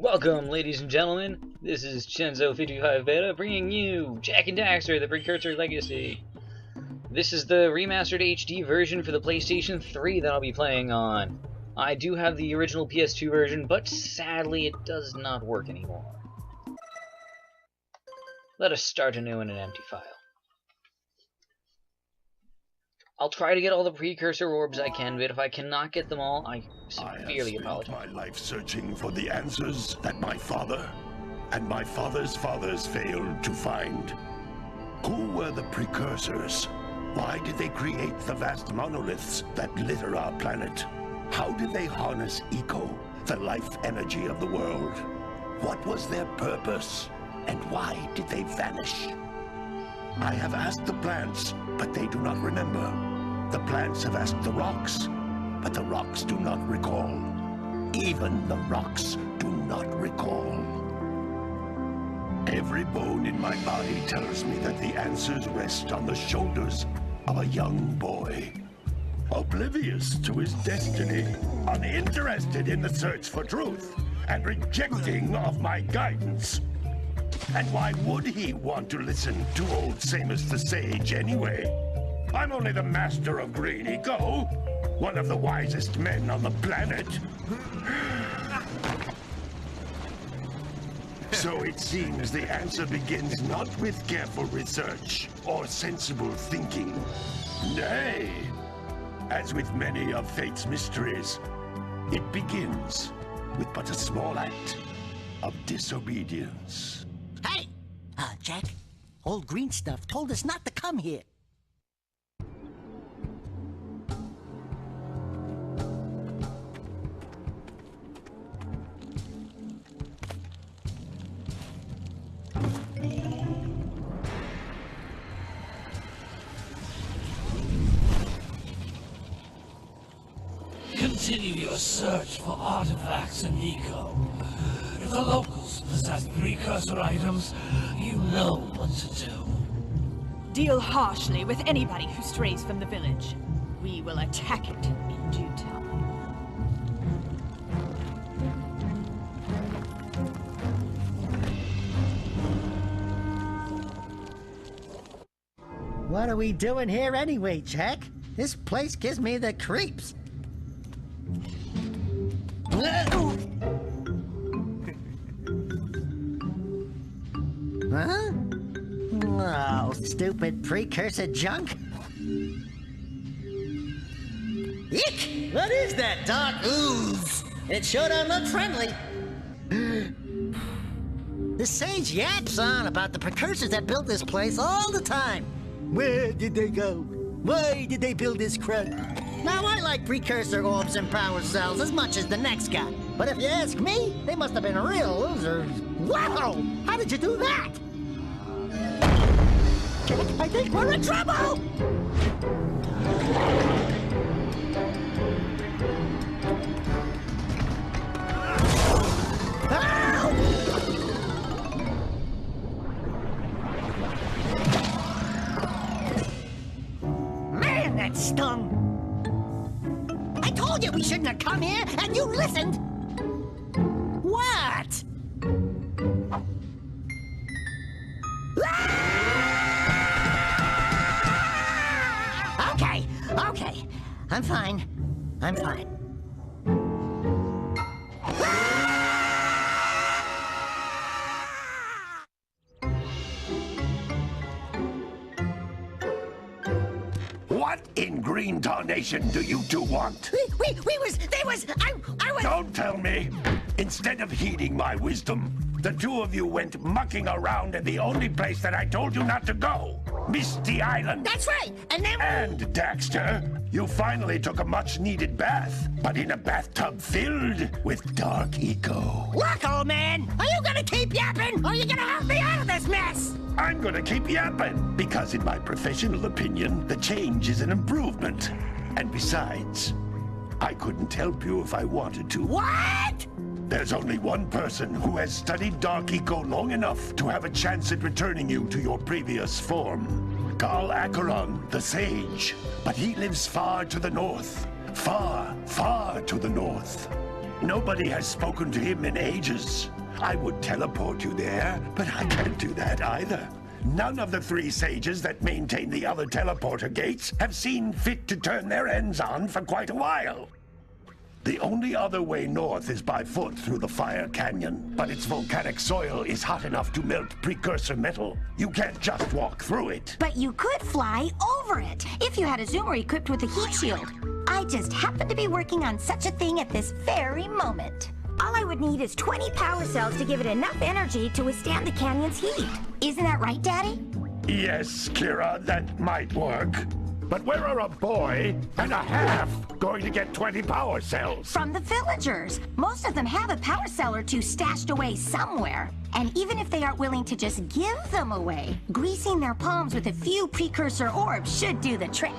Welcome, ladies and gentlemen. This is Chenzo55 Beta bringing you Jak and Daxter, the Precursor Legacy. This is the remastered HD version for the PlayStation 3 that I'll be playing on. I do have the original PS2 version, but sadly it does not work anymore. Let us start anew in an empty file. I'll try to get all the Precursor orbs I can, but if I cannot get them all, I severely apologize. I have spent my life searching for the answers that my father and my father's fathers failed to find. Who were the Precursors? Why did they create the vast monoliths that litter our planet? How did they harness eco, the life energy of the world? What was their purpose? And why did they vanish? I have asked the plants, but they do not remember. The plants have asked the rocks, but the rocks do not recall. Even the rocks do not recall. Every bone in my body tells me that the answers rest on the shoulders of a young boy. Oblivious to his destiny, uninterested in the search for truth, and rejecting of my guidance. And why would he want to listen to old Samus the Sage anyway? I'm only the master of green eco, one of the wisest men on the planet. So it seems the answer begins not with careful research or sensible thinking. Nay, as with many of fate's mysteries, it begins with but a small act of disobedience. Hey! Jak, old green stuff told us not to come here. Continue your search for artifacts and eco. If the locals possess precursor items, you know what to do. Deal harshly with anybody who strays from the village. We will attack it in due time. What are we doing here anyway, Jak? This place gives me the creeps. Huh? Oh, stupid precursor junk. Eek! What is that dark ooze? It sure don't look friendly. The sage yaps on about the precursors that built this place all the time. Where did they go? Why did they build this crap? Now, I like precursor orbs and power cells as much as the next guy. But if you ask me, they must have been real losers. Wow! How did you do that? I think we're in trouble! Man, that stung! I told you we shouldn't have come here, and you listened! What? Okay. I'm fine. What in green tarnation do you two want? I was... Don't tell me! Instead of heeding my wisdom, the two of you went mucking around in the only place that I told you not to go. Misty Island. That's right, and then... And, Daxter, you finally took a much-needed bath, but in a bathtub filled with dark eco. Look, old man, are you gonna keep yapping, or are you gonna help me out of this mess? I'm gonna keep yapping, because in my professional opinion, the change is an improvement. And besides, I couldn't help you if I wanted to. What? There's only one person who has studied dark eco long enough to have a chance at returning you to your previous form. Carl Acheron, the Sage. But he lives far to the north. Far, far to the north. Nobody has spoken to him in ages. I would teleport you there, but I can't do that either. None of the 3 sages that maintain the other teleporter gates have seen fit to turn their ends on for quite a while. The only other way north is by foot through the Fire Canyon, but its volcanic soil is hot enough to melt precursor metal. You can't just walk through it. But you could fly over it, if you had a zoomer equipped with a heat shield. I just happen to be working on such a thing at this very moment. All I would need is 20 power cells to give it enough energy to withstand the canyon's heat. Isn't that right, Daddy? Yes, Kira, that might work. But where are a boy and a half going to get 20 power cells? From the villagers. Most of them have a power cell or 2 stashed away somewhere. And even if they aren't willing to just give them away, greasing their palms with a few precursor orbs should do the trick.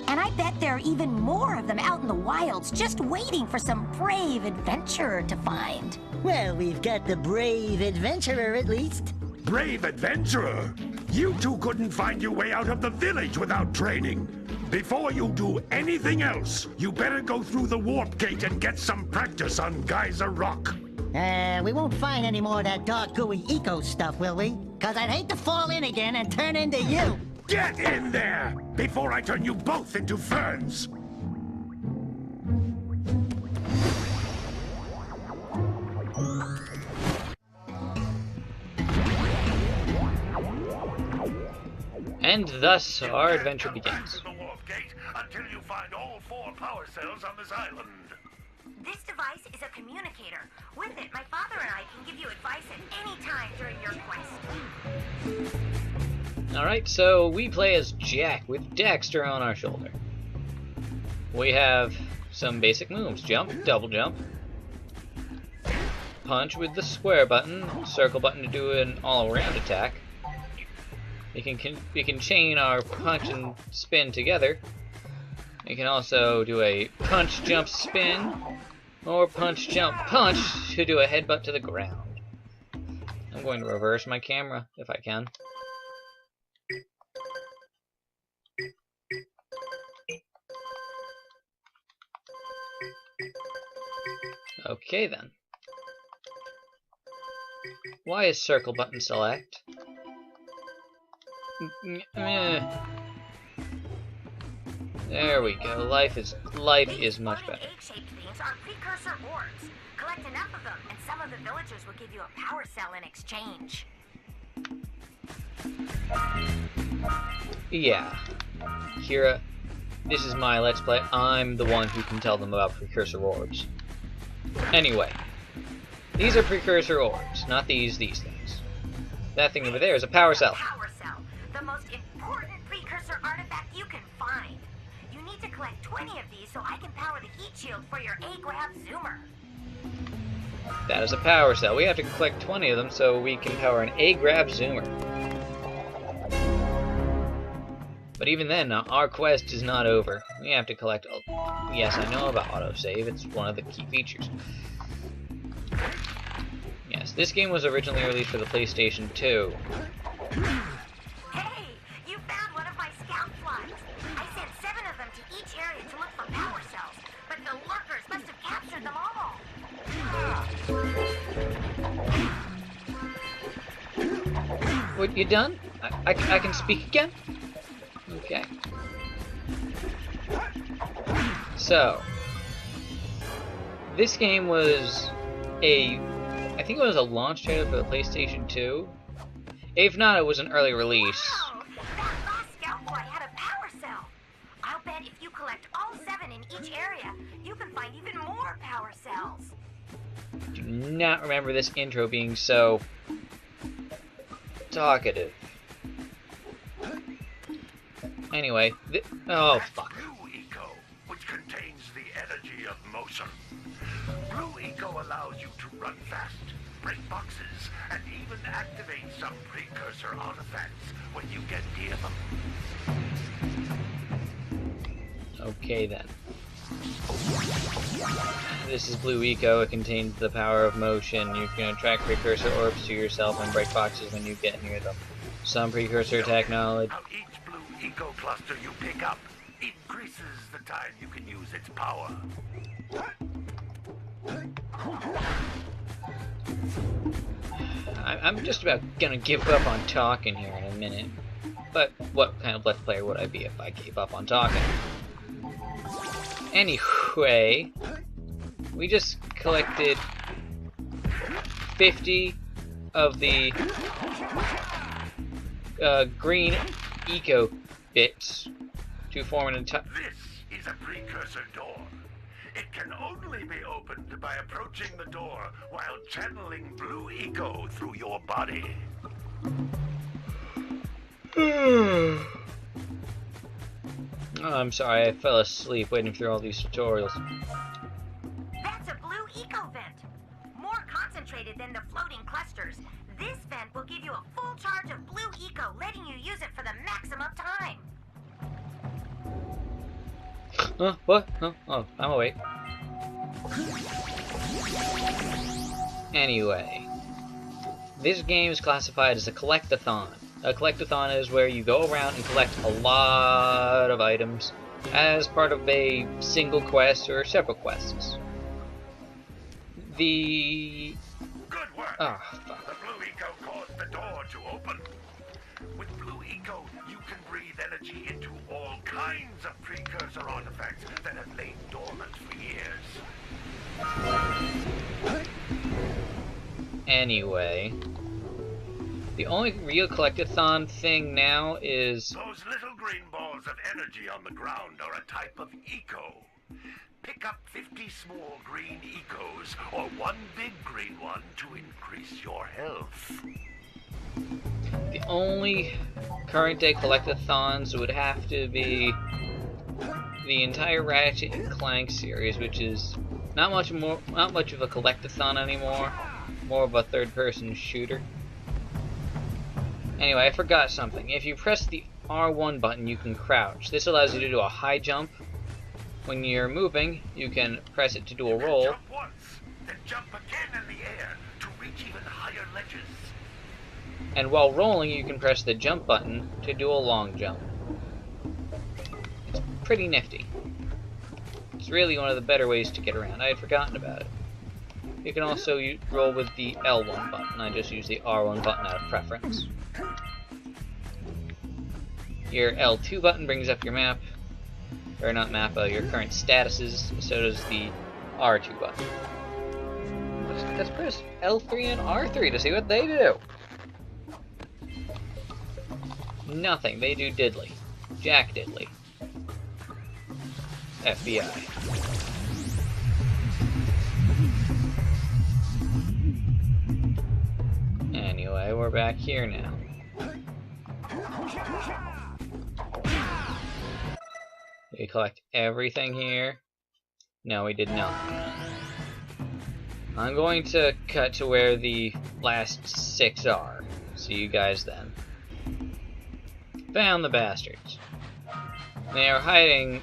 And I bet there are even more of them out in the wilds just waiting for some brave adventurer to find. Well, we've got the brave adventurer at least. Brave adventurer? You 2 couldn't find your way out of the village without training. Before you do anything else, you better go through the warp gate and get some practice on Geyser Rock. We won't find any more of that dark gooey eco stuff, will we? 'Cause I'd hate to fall in again and turn into you. Get in there before I turn you both into ferns. And thus our adventure begins. The warp gate until you find all 4 power cells on this island. This device is a communicator. With it, my father and I can give you advice at any time during your quest. Alright, so we play as Jak with Daxter on our shoulder. We have some basic moves. Jump, double jump. Punch with the square button, circle button to do an all-around attack. We can chain our punch and spin together. We can also do a punch, jump, spin, or punch, jump, punch to do a headbutt to the ground. I'm going to reverse my camera if I can. Okay then. Why is circle button select? There we go. Life is much better. Egg-shaped things are precursor orbs. Collect enough of them, and some of the villagers will give you a power cell in exchange. Yeah. Kira, this is my Let's Play. I'm the one who can tell them about precursor orbs. Anyway, these are precursor orbs, not these things. That thing over there is a power cell. Power cell, the most important precursor artifact you can find. You need to collect 20 of these so I can power the heat shield for your A-grab zoomer. That is a power cell. We have to collect 20 of them so we can power an A-grab zoomer. But even then, our quest is not over. We have to collect... Yes, I know about autosave. It's one of the key features. Yes, this game was originally released for the PlayStation 2. Hey, you found one of my scout flies. I sent 7 of them to each area to look for power cells, but the lurkers must have captured them all. What, you done? I can speak again? Okay. So, this game was I think it was a launch trailer for the PlayStation 2. If not, it was an early release. Wow, that last scout fly had a power cell. I'll bet if you collect all 7 in each area, you can find even more power cells. Do not remember this intro being so talkative. Anyway, oh fuck. Blue Eco, which contains the energy of motion. Blue Eco allows you to run fast, break boxes, and even activate some precursor artifacts when you get near them. Okay then. This is Blue Eco. It contains the power of motion. You can attract precursor orbs to yourself and break boxes when you get near them. Some precursor technology. Now each Blue Eco cluster you pick up increases the time you can use its power. I'm just about gonna give up on talking here in a minute. But what kind of Let's Player would I be if I gave up on talking? Anyway, we just collected 50 of the green eco bits to form an entire... This is a precursor door. It can only be opened by approaching the door while channeling blue eco through your body. Oh, I'm sorry, I fell asleep waiting through all these tutorials. That's a blue eco vent. More concentrated than the floating clusters. This vent will give you a full charge of blue eco, letting you use it for the maximum time. What? Oh, I'm awake. Anyway, this game is classified as a collectathon. A collectathon is where you go around and collect a lot of items as part of a single quest or several quests. The... Good work! Oh, fuck. The blue eco caused the door to open. With blue eco, you can breathe energy into all kinds of precursor artifacts that have lain dormant for years. Anyway, the only real collectathon thing now is... Those little green balls of energy on the ground are a type of eco. Pick up 50 small green ecos, or one big green one to increase your health. The only current day collectathons would have to be the entire Ratchet and Clank series, which is not much of a collectathon anymore, more of a third-person shooter. Anyway, I forgot something. If you press the R1 button, you can crouch. This allows you to do a high jump. When you're moving, you can press it to do a roll. Jump once, then jump again in the air to reach even higher ledges. And while rolling, you can press the jump button to do a long jump. It's pretty nifty. It's really one of the better ways to get around. I had forgotten about it. You can also roll with the L1 button. I just use the R1 button out of preference. Your L2 button brings up your map. Or not map, your current statuses. So does the R2 button. Let's press L3 and R3 to see what they do. Nothing. They do diddly. Jack diddly. FBI. Anyway, we're back here now. Did we collect everything here? No, we did not. I'm going to cut to where the last 6 are. See you guys then. Found the bastards. They are hiding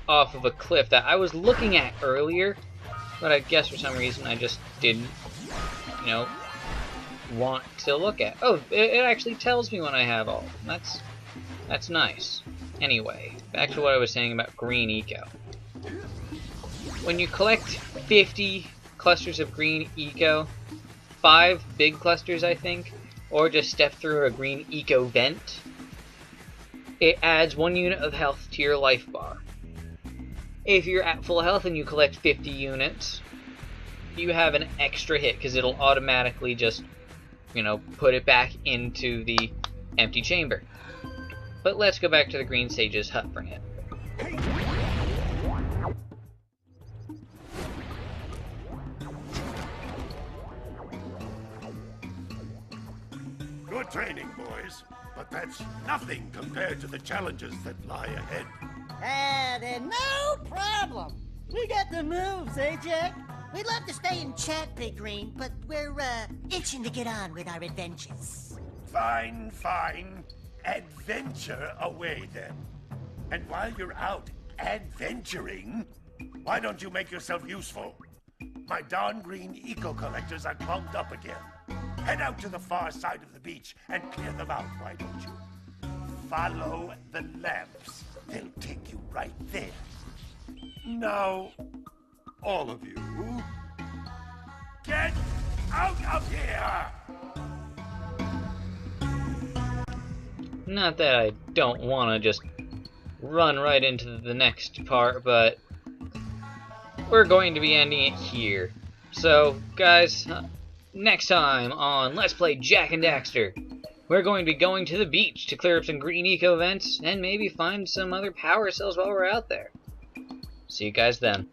off of a cliff that I was looking at earlier, but I guess for some reason I just didn't, you know, want to look at. Oh, it actually tells me when I have all of them. That's nice. Anyway, back to what I was saying about green eco. When you collect 50 clusters of green eco, 5 big clusters I think, or just step through a green eco vent, it adds 1 unit of health to your life bar. If you're at full health and you collect 50 units, you have an extra hit because it'll automatically just, you know, put it back into the empty chamber. But let's go back to the Green Sage's hut for now. Good training, boys. But that's nothing compared to the challenges that lie ahead. Then no problem. We got the moves, eh, Jack? We'd love to stay and chat, Big Green, but we're, itching to get on with our adventures. Fine, fine. Adventure away, then. And while you're out adventuring, why don't you make yourself useful? My darn green eco-collectors are clumped up again. Head out to the far side of the beach and clear them out, why don't you? Follow the lamps. They'll take you right there. Now, all of you, Get out of here! Not that I don't want to just run right into the next part, but we're going to be ending it here. So, guys, next time on Let's Play Jak and Daxter, we're going to be going to the beach to clear up some green eco vents and maybe find some other power cells while we're out there. See you guys then.